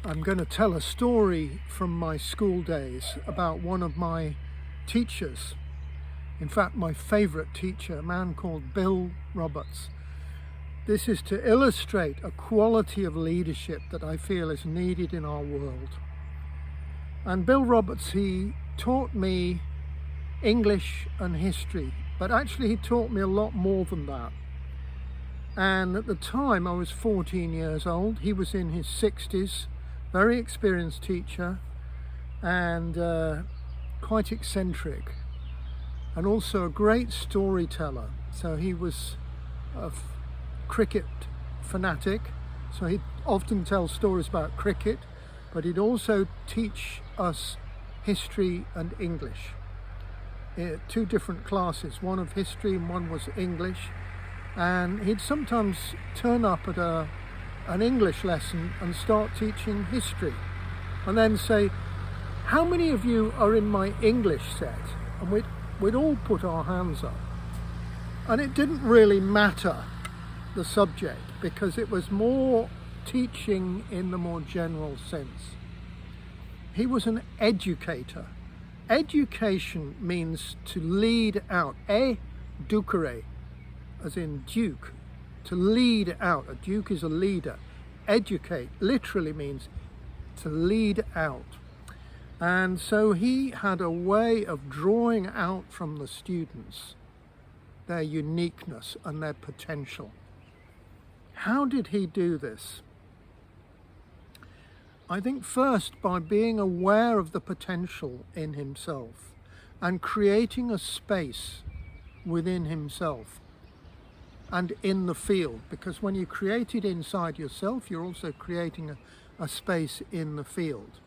I'm going to tell a story from my school days about one of my teachers. In fact, my favorite teacher, a man called Bill Roberts. This is to illustrate a quality of leadership that I feel is needed in our world. And Bill Roberts, he taught me English and history, but actually he taught me a lot more than that. And at the time I was 14 years old, he was in his 60s, very experienced teacher and quite eccentric, and also a great storyteller. So he was a cricket fanatic, so he'd often tell stories about cricket, but he'd also teach us history and English. Two different classes, one of history and one was English, and he'd sometimes turn up at an English lesson and start teaching history and then say, how many of you are in my English set? And we'd all put our hands up, and it didn't really matter the subject because it was more teaching in the more general sense. He was an educator. Education means to lead out, educere, as in duke, to lead out. A duke is a leader. Educate literally means to lead out. And so he had a way of drawing out from the students their uniqueness and their potential. How did he do this? I think first by being aware of the potential in himself and creating a space within himself and in the field, because when you create it inside yourself, you're also creating a space in the field.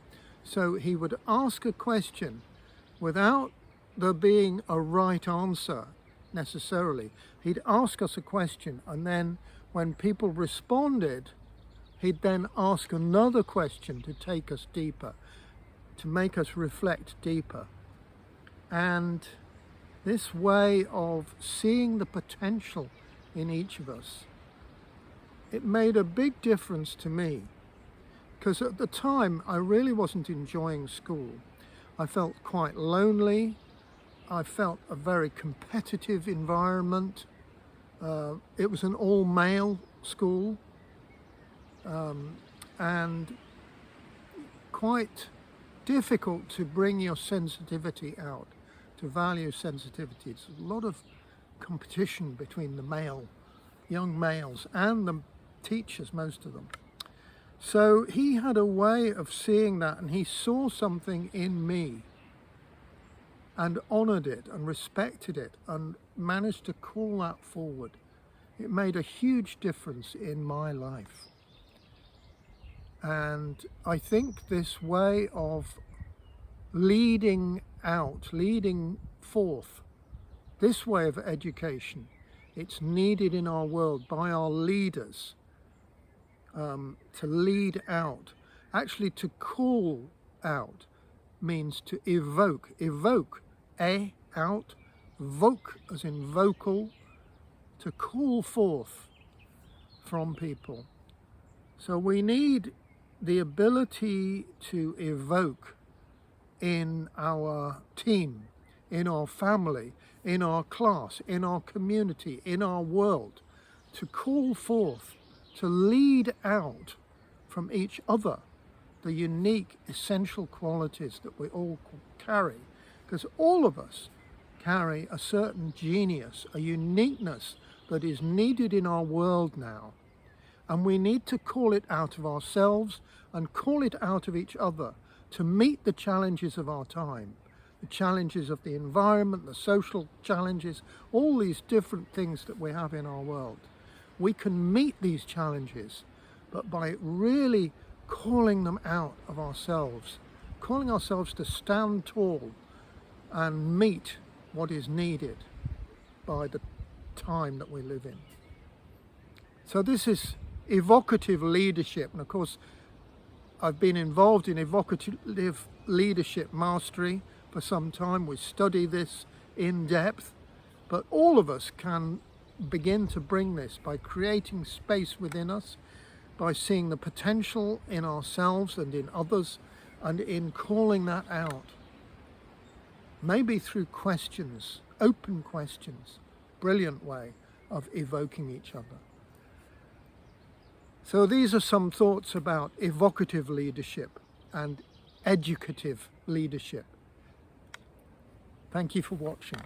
So he would ask a question without there being a right answer necessarily. He'd ask us a question, and then when people responded, he'd then ask another question to take us deeper, to make us reflect deeper. And this way of seeing the potential in each of us, it made a big difference to me, because at the time I really wasn't enjoying school. I felt quite lonely. I felt a very competitive environment. It was an all-male school, and quite difficult to bring your sensitivity out, to value sensitivity. It's a lot of competition between the young males and the teachers, most of them. So he had a way of seeing that, and he saw something in me and honored it and respected it and managed to call that forward. It made a huge difference in my life. And I think this way of leading out, leading forth, this way of education, it's needed in our world by our leaders, to lead out. Actually, to call out means to evoke. Evoke, out, voke as in vocal, to call forth from people. So we need the ability to evoke in our team, in our family, in our class, in our community, in our world, to call forth, to lead out from each other the unique, essential qualities that we all carry, because all of us carry a certain genius, a uniqueness that is needed in our world now. And we need to call it out of ourselves and call it out of each other to meet the challenges of our time, the challenges of the environment, the social challenges, all these different things that we have in our world. We can meet these challenges, but by really calling them out of ourselves, calling ourselves to stand tall and meet what is needed by the time that we live in. So this is evocative leadership, and of course I've been involved in evocative leadership mastery for some time. We study this in depth, but all of us can begin to bring this by creating space within us, by seeing the potential in ourselves and in others, and in calling that out. Maybe through questions, open questions, brilliant way of evoking each other. So these are some thoughts about evocative leadership and educative leadership. Thank you for watching.